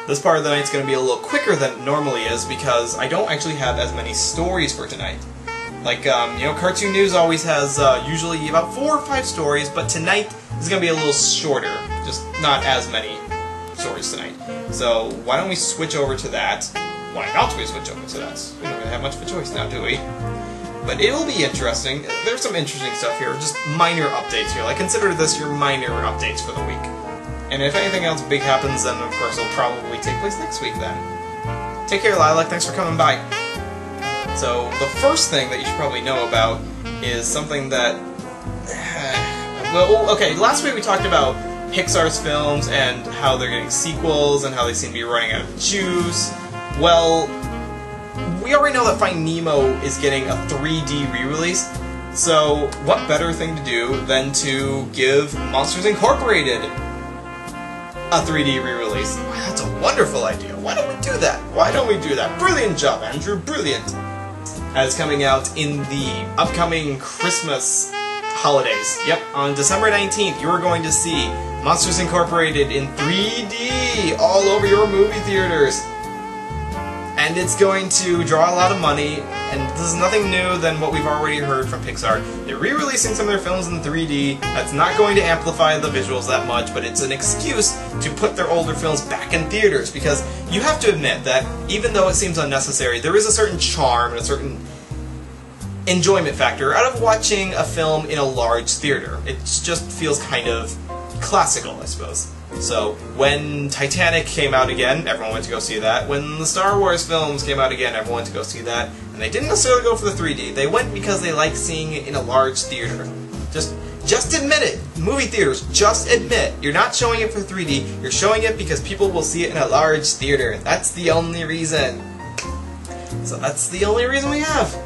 This part of the night's going to be a little quicker than it normally is because I don't actually have as many stories for tonight. Like, you know, Cartoon News always has usually about 4 or 5 stories, but tonight is going to be a little shorter. Just not as many stories tonight. So, why don't we switch over to that? Why not we switch over to that? We don't really have much of a choice now, do we? But it'll be interesting. There's some interesting stuff here, just minor updates here. Like, consider this your minor updates for the week. And if anything else big happens, then of course it'll probably take place next week then. Take care, Lilac. Thanks for coming by. So, the first thing that you should probably know about is something that... well, okay, last week we talked about Pixar's films and how they're getting sequels and how they seem to be running out of juice. Well, we already know that Finding Nemo is getting a 3D re-release, so what better thing to do than to give Monsters Incorporated a 3D re-release? That's a wonderful idea. Why don't we do that? Why don't we do that? Brilliant job, Andrew. Brilliant. As coming out in the upcoming Christmas holidays. Yep, on December 19th, you're going to see Monsters Incorporated in 3D all over your movie theaters. And it's going to draw a lot of money, and this is nothing new than what we've already heard from Pixar. They're re-releasing some of their films in 3D. That's not going to amplify the visuals that much, but it's an excuse to put their older films back in theaters, because you have to admit that even though it seems unnecessary, there is a certain charm and a certain enjoyment factor out of watching a film in a large theater. It just feels kind of classical, I suppose. So, when Titanic came out again, everyone went to go see that. When the Star Wars films came out again, everyone went to go see that. And they didn't necessarily go for the 3D. They went because they like seeing it in a large theater. Just admit it. Movie theaters, just admit. You're not showing it for 3D. You're showing it because people will see it in a large theater. That's the only reason. So that's the only reason we have.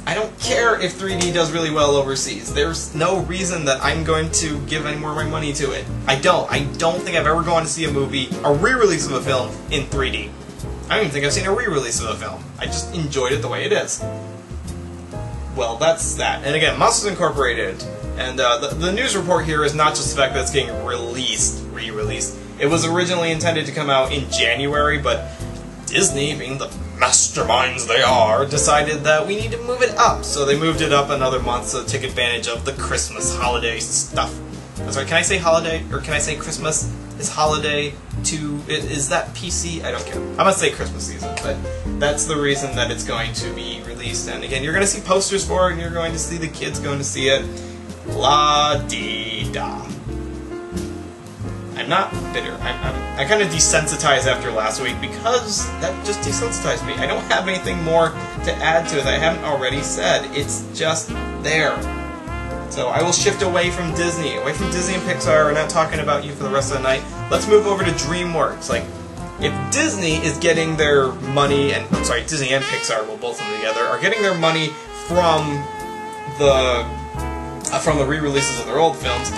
I don't care if 3D does really well overseas. There's no reason that I'm going to give any more of my money to it. I don't think I've ever gone to see a movie, a re-release of a film, in 3D. I don't even think I've seen a re-release of a film. I just enjoyed it the way it is. Well, that's that. And again, Monsters Incorporated. And the news report here is not just the fact that it's getting re-released. It was originally intended to come out in January, but Disney, being the masterminds they are, decided that we need to move it up. So they moved it up another month to take advantage of the Christmas holiday stuff. That's right, can I say holiday? Or can I say Christmas? Is holiday is that PC? I don't care. I'm gonna say Christmas season, but that's the reason that it's going to be released. And again, you're gonna see posters for it, and you're going to see the kids going to see it. La-dee-da. I'm not bitter. I kind of desensitized after last week because that just desensitized me. I don't have anything more to add to it that I haven't already said. It's just there. So I will shift away from Disney and Pixar. We're not talking about you for the rest of the night. Let's move over to DreamWorks. Like, if Disney is getting their money, and I'm sorry, Disney and Pixar, will both of them together, are getting their money from the re-releases of their old films,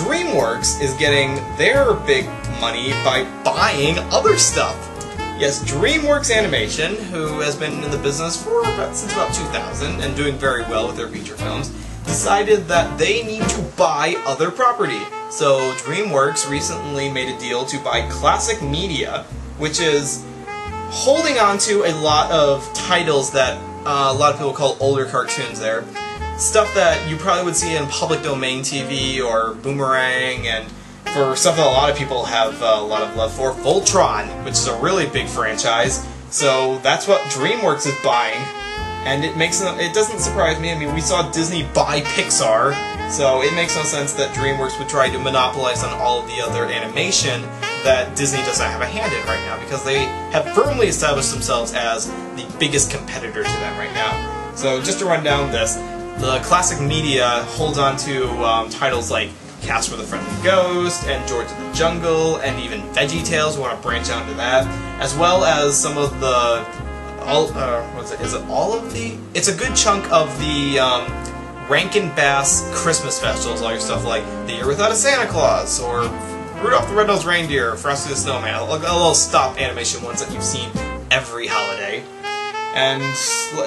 DreamWorks is getting their big money by buying other stuff. Yes, DreamWorks Animation, who has been in the business since about 2000 and doing very well with their feature films, decided that they need to buy other property. So DreamWorks recently made a deal to buy Classic Media, which is holding on to a lot of titles that a lot of people call older cartoons there. Stuff that you probably would see in public domain TV or Boomerang, and for stuff that a lot of people have a lot of love for, Voltron, which is a really big franchise. So that's what DreamWorks is buying, and it doesn't surprise me. I mean, we saw Disney buy Pixar, so it makes no sense that DreamWorks would try to monopolize on all of the other animation that Disney doesn't have a hand in right now, because they have firmly established themselves as the biggest competitor to them right now. So just to run down this, the Classic Media holds on to titles like Casper the Friendly Ghost, and George of the Jungle, and even VeggieTales. We want to branch out into that, as well as some of the It's a good chunk of the Rankin Bass Christmas specials, all your stuff like The Year Without a Santa Claus, or Rudolph the Red-Nosed Reindeer, Frosty the Snowman, a little stop animation ones that you've seen every holiday, and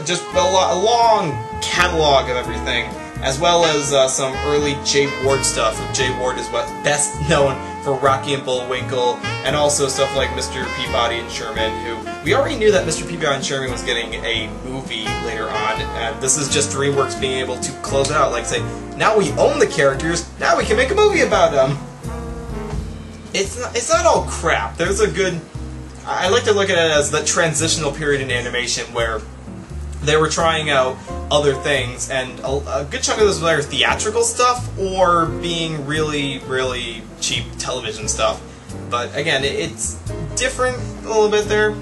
just a long catalog of everything, as well as some early Jay Ward stuff. Jay Ward is best known for Rocky and Bullwinkle, and also stuff like Mr. Peabody and Sherman, who we already knew that Mr. Peabody and Sherman was getting a movie later on, and this is just DreamWorks being able to close it out, like say, now we own the characters, now we can make a movie about them. It's not all crap. There's a good... I like to look at it as the transitional period in animation where they were trying out other things, and a good chunk of this was either theatrical stuff or being really, really cheap television stuff. But again, it's different a little bit there.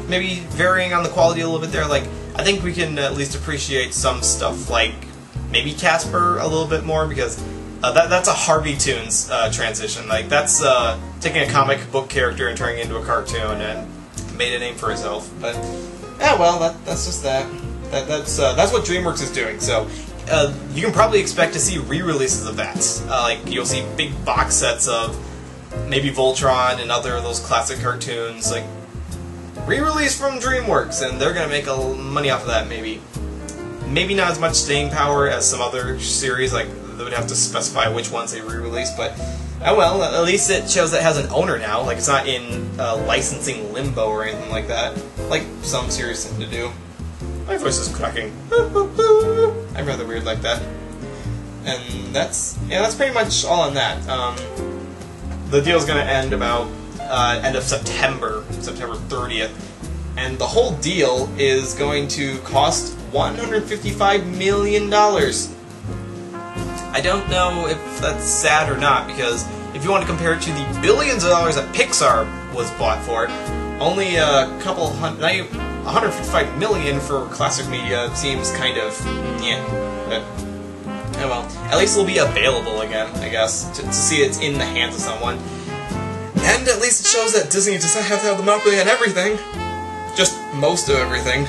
Maybe varying on the quality a little bit there. Like, I think we can at least appreciate some stuff like maybe Casper a little bit more, because that's a Harvey Toons transition. Like, that's taking a comic book character and turning it into a cartoon and made a name for herself. But yeah, well, that's just that. That's what DreamWorks is doing. So you can probably expect to see re-releases of that. Like, you'll see big box sets of maybe Voltron and other of those classic cartoons, like re-release from DreamWorks, and they're gonna make money off of that. Maybe not as much staying power as some other series, like they would have to specify which ones they re-release, but oh well, at least it shows that it has an owner now, like it's not in licensing limbo or anything like that, like some series tend to do. My voice is cracking. I'm rather weird like that. And that's pretty much all on that. The deal's gonna end about end of September 30th, and the whole deal is going to cost $155 million. I don't know if that's sad or not, because if you want to compare it to the billions of dollars that Pixar was bought for, only $155 million for classic media seems kind of, yeah. But, oh well, at least it'll be available again, I guess, to see it's in the hands of someone. And at least it shows that Disney does not have to have the monopoly on everything. Just most of everything.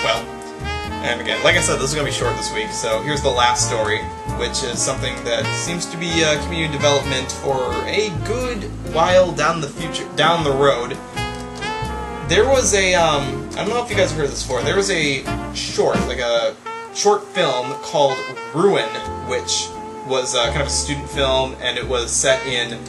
Well, and again, like I said, this is going to be short this week, so here's the last story, which is something that seems to be community development for a good while down the road. There was a, I don't know if you guys have heard this before, there was a short film called Ruin, which was kind of a student film, and it was set in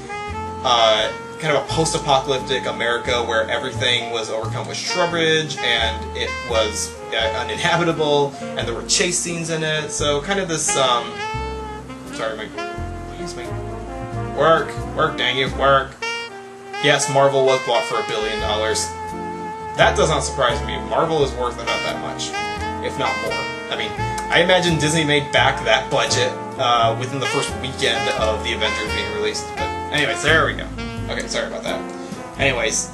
kind of a post-apocalyptic America where everything was overcome with shrubbery and it was uninhabitable, and there were chase scenes in it, so kind of this, sorry, work, dang you, work. Yes, Marvel was bought for $1 billion. That does not surprise me. Marvel is worth about that much, if not more. I mean, I imagine Disney made back that budget within the first weekend of the Avengers being released. But anyways, there we go. Okay, sorry about that. Anyways,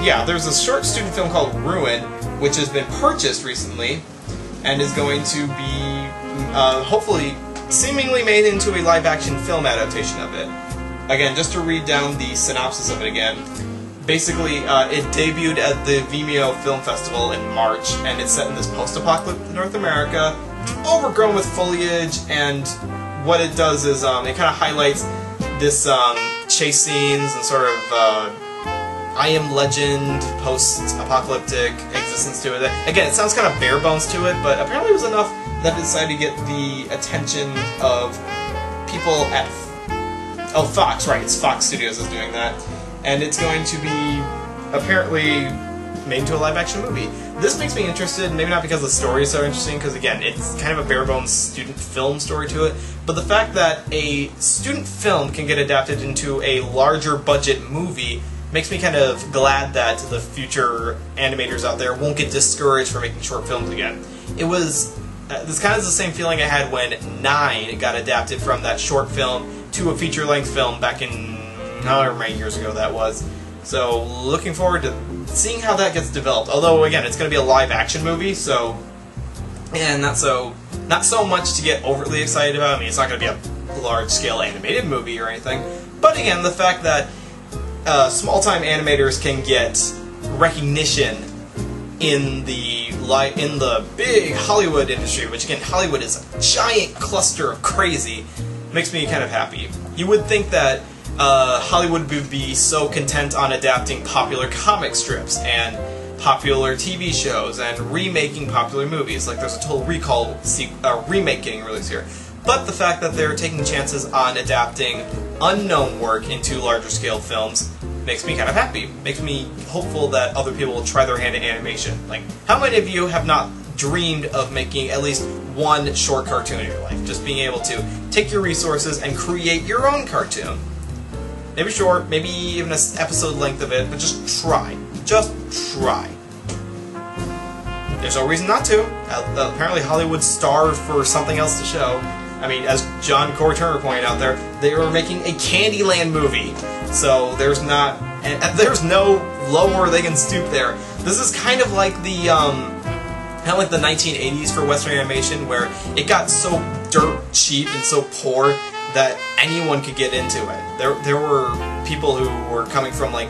yeah, there's a short student film called Ruin, which has been purchased recently, and is going to be, hopefully, seemingly made into a live-action film adaptation of it. Again, just to read down the synopsis of it again. Basically, it debuted at the Vimeo Film Festival in March, and it's set in this post-apocalyptic North America, overgrown with foliage, and what it does is, it kind of highlights this, chase scenes and sort of, I Am Legend, post-apocalyptic existence to it. Again, it sounds kind of bare bones to it, but apparently it was enough that it decided to get the attention of people at Fox, right, it's Fox Studios is doing that. And it's going to be, apparently, made into a live-action movie. This makes me interested, maybe not because the story is so interesting, because again, it's kind of a bare-bones student film story to it, but the fact that a student film can get adapted into a larger-budget movie makes me kind of glad that the future animators out there won't get discouraged from making short films again. It was, this kind of is the same feeling I had when 9 got adapted from that short film to a feature-length film back in however many years ago that was. So, looking forward to seeing how that gets developed. Although, again, it's going to be a live-action movie, so, and not so much to get overly excited about. I mean, it's not going to be a large-scale animated movie or anything. But again, the fact that small-time animators can get recognition in the big Hollywood industry, which again, Hollywood is a giant cluster of crazy, makes me kind of happy. You would think that Hollywood would be so content on adapting popular comic strips and popular TV shows and remaking popular movies. Like there's a Total Recall remake getting released here. but the fact that they're taking chances on adapting unknown work into larger scale films makes me kind of happy. Makes me hopeful that other people will try their hand at animation. Like, how many of you have not dreamed of making at least one short cartoon in your life? Just being able to take your resources and create your own cartoon. Maybe short, maybe even an episode length of it, but just try. Just try. There's no reason not to. Apparently Hollywood's starved for something else to show. I mean, as John Corey Turner pointed out there, they were making a Candyland movie. So there's not, and there's no lower they can stoop there. This is kind of like the 1980s for Western animation, where it got so dirt cheap and so poor that anyone could get into it. There were people who were coming from, like,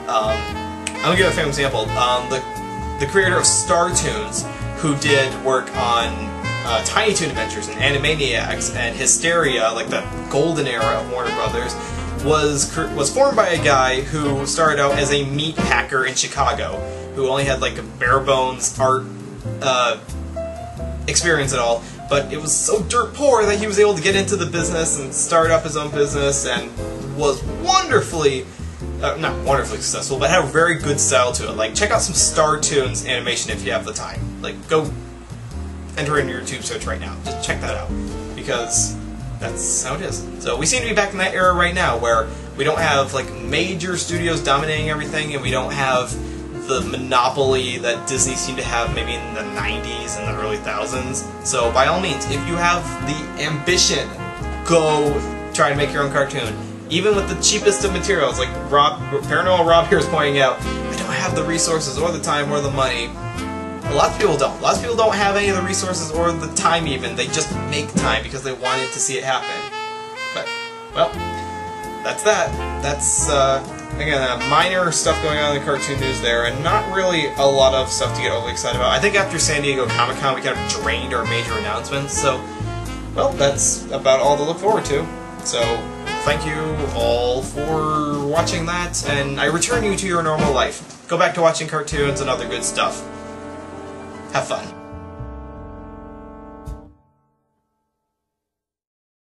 I'm gonna give a famous example. The creator of Star Toons, who did work on Tiny Toon Adventures and Animaniacs and Hysteria, like the golden era of Warner Brothers, was formed by a guy who started out as a meat packer in Chicago, who only had like a bare bones art experience at all, but it was so dirt poor that he was able to get into the business and start up his own business, and was wonderfully, not wonderfully successful, but had a very good style to it. Like, check out some Star Toons animation if you have the time. Like, go enter in your YouTube search right now. Just check that out, because that's how it is. So we seem to be back in that era right now, where we don't have like major studios dominating everything, and we don't have the monopoly that Disney seemed to have maybe in the 90s and the early 2000s. So by all means, if you have the ambition, go try to make your own cartoon. Even with the cheapest of materials, like Paranormal Rob here is pointing out, I don't have the resources or the time or the money. Lots of people don't. Lots of people don't have any of the resources or the time even. They just make time because they wanted to see it happen. But, well, that's that. That's, again, minor stuff going on in the cartoon news there, and not really a lot of stuff to get overly excited about. I think after San Diego Comic-Con we kind of drained our major announcements, so, well, that's about all to look forward to. So, thank you all for watching that, and I return you to your normal life. Go back to watching cartoons and other good stuff. Have fun.